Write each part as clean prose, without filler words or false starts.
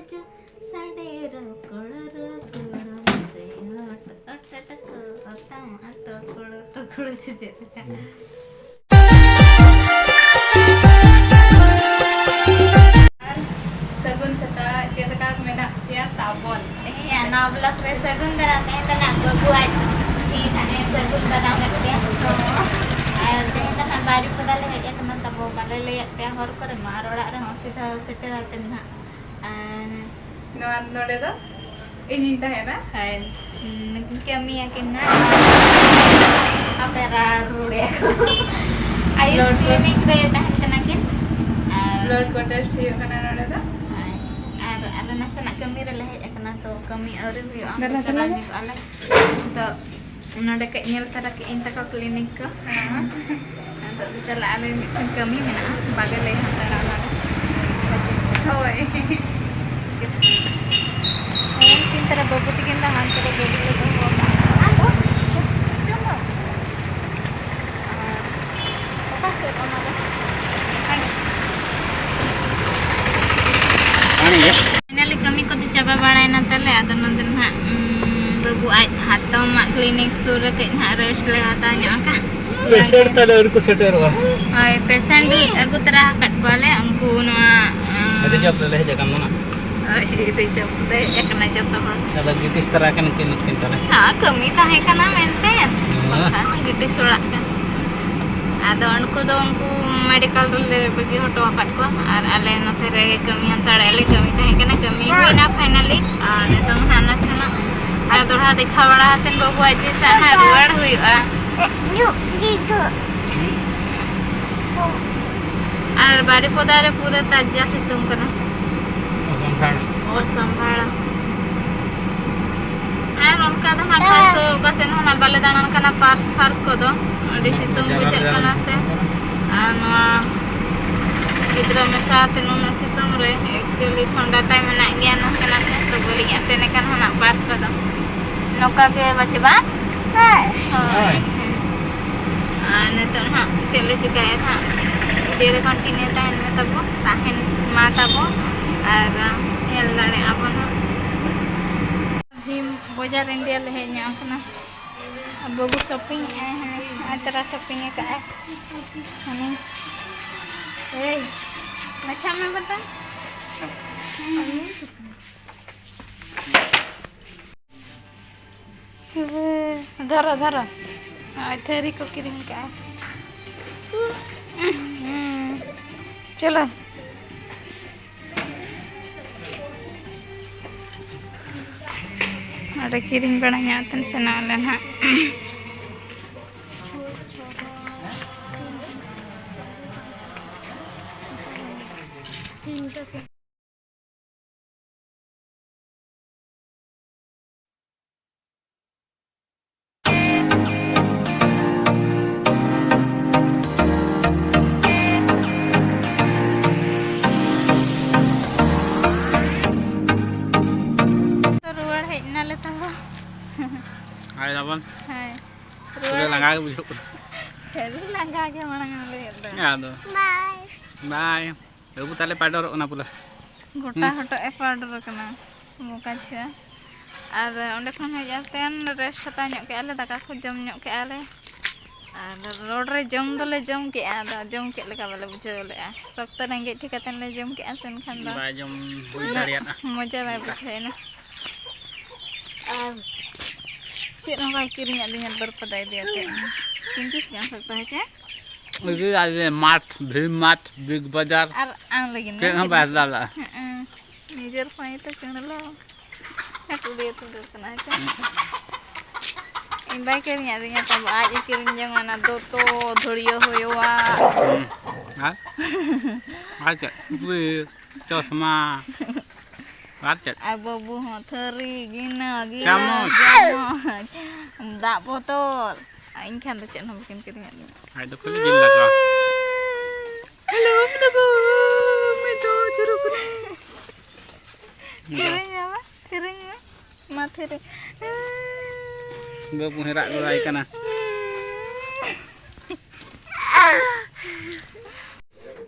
aja sadera kolor sehat otak otak mata kolor cincin. Sagun serta cerita menak dia tabon. Iya, 16 re sagun darate tanak babuat si tane sagun dadang dia. Kita nak bari pada le ya teman tabo bale le ya hor kore mar orak re sida seteraten na. Node do ini tahena. Hai. Kami yakin na apera rude. Ayus klinik re tahan kenakin. Blood contest hiyo kana node do. Ada nasa nak kami re le ya kana to kami aure hiyo ang jalan ni ala. To node ke nyel tara ke intaka klinik ko. Untuk bicara ala kami mana bagai le antara ala. Hoi. Mungkin tara babu tikin tahan tara babu le to. Aku. Tunggu. Apa sih kamu ada? Ani ya. Finally kami ko dicoba balai natale ada nanti na babu hatau mak klinik sur ke na rest le hatanya ka. Patient tale urku setter wa. Ai patient aku terah kat kuale angku no. Ada job le jaga mana? Ai itu job le ya kena job ta. Ada gitis terah kan klinik tale. Ha kami tahe kana menten. Kan gitis surat kan. Ada unku medical le bagi hoto apat ko ar ale no tere kami hantar ale kami tahe kana kami huina finally netong hana sana. Ada dorha dekha bada haten babu aji sana ruar huiwa. Yuk gitu. Ar bari podare pura tajja situng kana. Sambhala. Ar onka da hata ko kasen hona bale danan kana park ko do. Adi situng bijak kana se. Ano gidra me saat nu me situng re actually thonda time na gya na se to boli ase ne kan hona park ko do. Noka ge bachba? Hai. Nito ha chele juga ya ha dire continue tahan me tabo tahan ma tabo ar yel dare abon him bajar india le nya kana bagu shopping antara shopping ka hani hey macha me bata धरो theory को किरिंग का चलो ada kiring barangnya aten senalan ha Hai Tabon. Hai. Sudah langgar ke bujuk. Sudah langgar ke mana ngale itu. Ya tuh. Bye. Bye. Aku tale pador ona pula. Gota hoto pador kana. Muka cia. Ar onde khon hej aten rest hata nyok ke ale daka ko jom nyok ke ale. Ar road re jom dole jom ke ada jom ke leka bale bujau le. Sokto rengge thikaten le jom ke asen khan da. Ba jom bui dariat ah. Moja bai bujai na. Ar Cik nak kirim dengan berpadai dia tu. Kintis yang sakta है चे? Ini ada mart, mart, big bazar. Ar ang lagi ni. Kenapa bazar lah? Nijer pakai tu kena lo. Aku dia tu kena चे. Imbai kirim dengan tamu aja kirim jangan ada tu dhuriyo hoya. Hah? Aja, bui, cosma. Baca. Abu theri gina gila. Jamot. Tak botol. Aing kan tu cek nak bikin kirim ni. Hai tu kali gila kau. Hello, mendago. Medo jeruk ni. Kirim apa? Kirim apa? Materi. Babu herak lagi kana.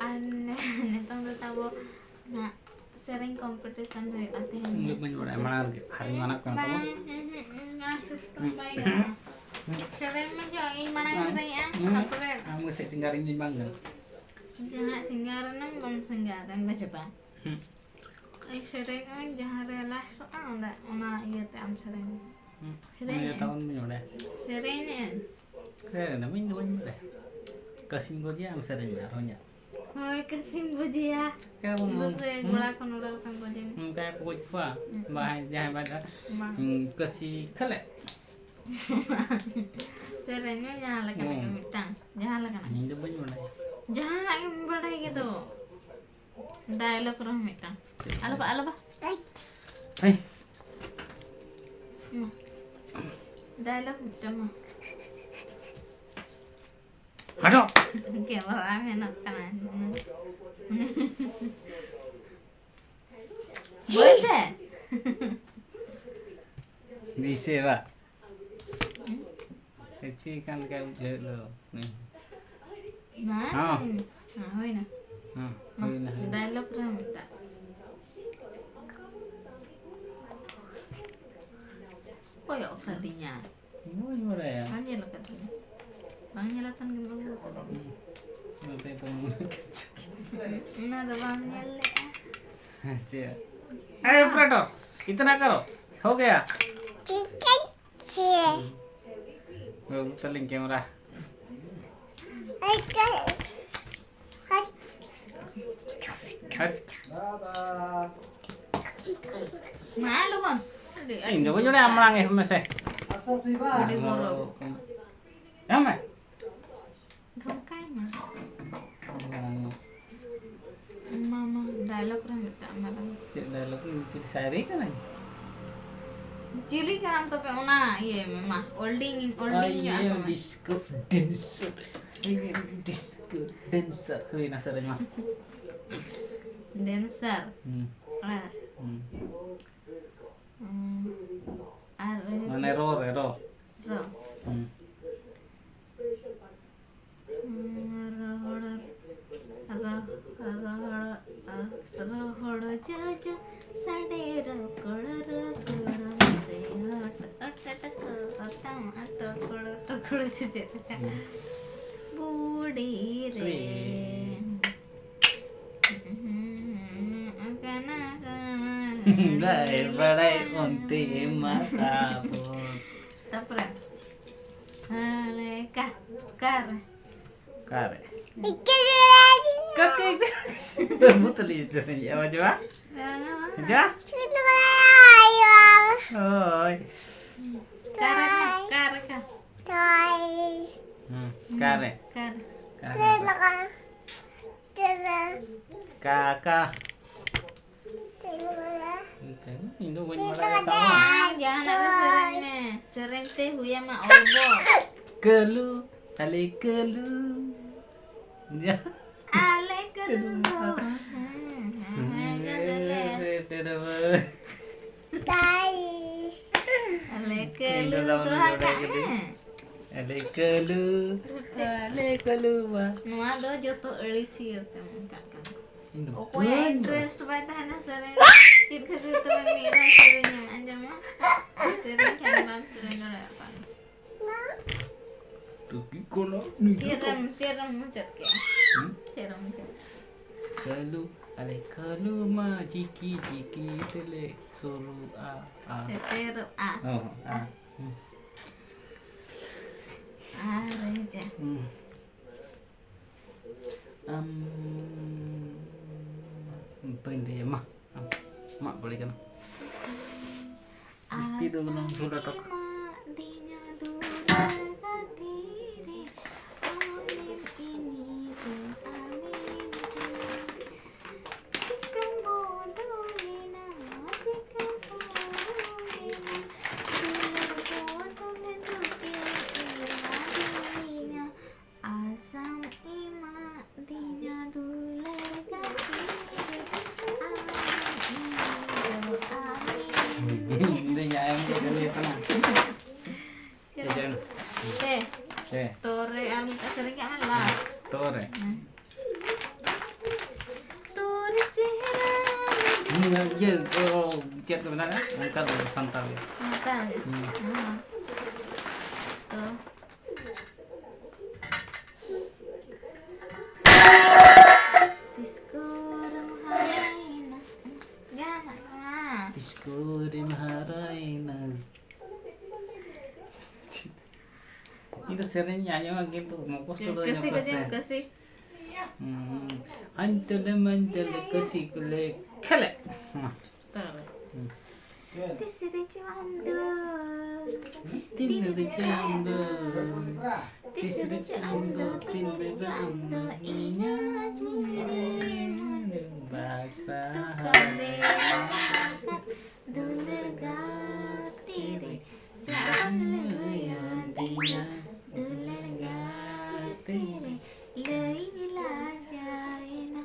Aneh, tong tahu nak Sereng Compitition Pesan dari ati. Lu menjual mana hari mana kan kamu? Sereng mah jangan mana sereng ya. Sapret. Kamu sih singgarin di bangga. Jangan singgaran nam bom singgaran baca ba. Ay sereng kan jangan rela soal enggak ona iya teh am sereng. Ini tahun menjual. Serengnya. Keren, namanya menjual. Kasih gue dia am sering naronya. Hoy kasih Budhi ya. Kamu Terus gulakan Budhi. kayak kulit gua, bahan jahat pada kasih kelek. Serengnya jangan lagi mitang. Jangan lagi. Ini tuh banyak Jangan lagi badai gitu. Dialog roh mitang. Alo ba? Hei, Dialog mitang mah. aduh. Kayak orang enak kan. Bisa? Bisa pak. Kecil kan kayak ujar lo. Nih. Nah, hoy na. Hoy na. Dialog roh mitang. Koyo kadinya. Mau gimana ya? Banyak lo katanya. Banyak latan gemuk. Nanti kamu kecil. Nah, तो banyak ले. अच्छा अरे operator इतना करो हो गया वो selling camera Malu kan? ini gue juga amlang ya mas Budhi goro. ya mas Dhokanya. Mama dialog roh mitang malam. dialog ini sehari kan aja Cili kan tapi ona iya memang holding ya apa mah? disco dancer disco dancer ini nasarnya mah Dancer. Ah. mana ro Ro. Rohoro jojo sade rokoro se hot Budhi re badai unti mata Tapra. Aleka kar. kare kakek betul itu ya coba coba oh Kar. kare Kar. kakak itu gue malah tahu Jangan ada serengnya. Sereng teh huya mah orbo. kelu ale kelu ya Ale kelu. Ale kelu. ale kelu mah Nuah do joto elisir temen kakak. itu Okoya interest bae teh na sereng. Kit kadu teh mira serengnya aja mah. Sereng kan bang sereng gara apa. tuh kalau Ciram muncet ke. Ciram muncet. kelu ale kelu mah jiki tele suruh Tetero a. oh Reja. Pendek mak boleh kan itu belum sudah tak Tore almi sering kan lah. Tore. Tore cihara. Jago check के बता उनका तो संताल है Mata aja. Tuh. Diskurang haraina. Jangan. Diskuri maharaina. Itu sering nyanyi gitu, mau post tuh Kasih aja, kasih. Antele mantele kasih kule kele. Disiri camdo. Tinri jamdo. Disiri camdo, tinri camdo. Inya cirin. Bahasa Dulir gatiri. Jamdo yantinya. Dulir gatiri. Leilah jaina.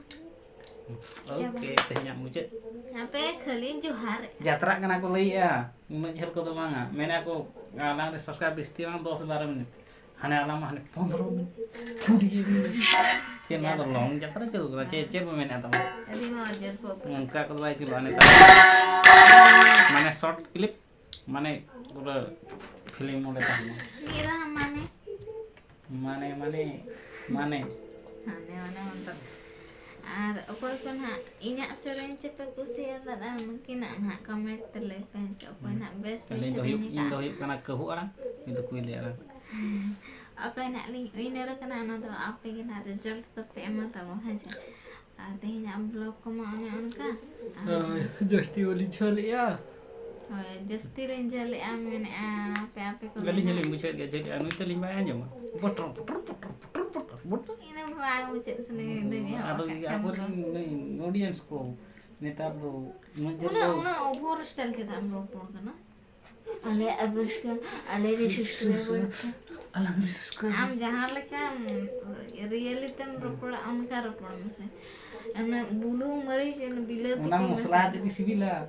Oke, tehnya muncul. Apa kalian juhar? Jatra kan aku lihat ya, menjadi kau tuh mana? Mana aku ngalang di subscribe istilah 12 menit. Hanya lama hanya 15 menit. Cuma tolong jatra cukup lah, cecep pemain atau Tadi mau ajar pop. engkau kalau baik coba ane mana short clip, mana udah film mulai tahu. Mira mana? Mana? Mana mantap. Okoy ko na inya sering cepet kusi ada mungkin nak comment telepon okoy nak best Kalian dohip karena kehu orang itu kuili orang. Okoy nak link winner kana na to apa gina result tapi emang tahu aja. Tehnya blog ko mana ka? Justi oli chali ya. Oh, justi renjali amen apa ko. Kali nyali muncul dia jadi anu itu lima aja mah. Putar. Ini mau cek sendiri ini. Atau aku audience ko netar do muncul. Una over style kita amro kana. Ale abiskan ale subscriber. Alhamdulillah subscribe. Am jahan leka reality amro pula amkar pula mase. Ana bulu mari jen bila Unang muslah jadi sibila.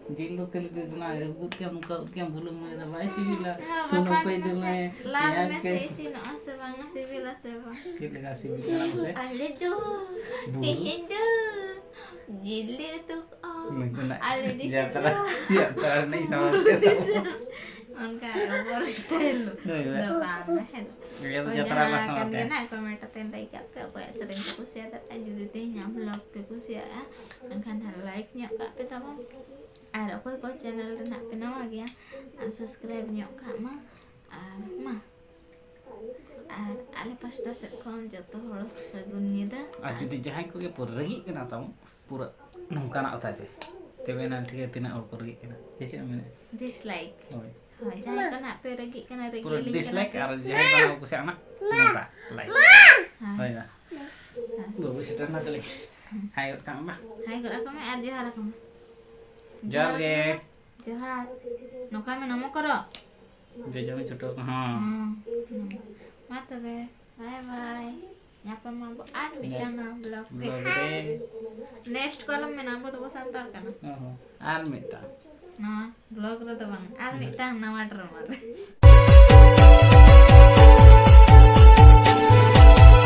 Jilu kali itu na gutiam gutiam bulu mari bai sibila. Suno pe itu me. La mese isi no asebang sibila seba. Kita kasih sibila mase. Ale do. Tehendo. Jile tu. Ale di Jatra nih sama kita. Angka over style. Udah banget. Ya jatra lah sama Kan kita. kena comment tendai kap ko ya sering ku share tak aja deh nya vlog pe ku share kan like nya kak pe tama. Ada ko channel na penawa ya. Subscribe nya kak mah. Ale pasta sekon jatuh harus segunnya dah. Jadi jahat kok ya pergi kena tahu pura nungka nak tadi. Tapi nanti kita tina or pergi kena. Jadi amene. Dislike. Oh. Jangan kena pergi kena Pura link dislike ar jahat kalau aku si anak nungka like. Oh ya. Bagus sudah nak like. Hayo kang mah. Hai kalau aku mah ar jahat aku. Jar ge. Jahat. No kami namo karo. Jajan छोटो हाँ Mata be. Bye bye. Nyapa mampu ad bitana blog. Blog Next column में नाम तो संताल करना. Are मिटा ना blog रो तो बंग. Ad bitana na water mar.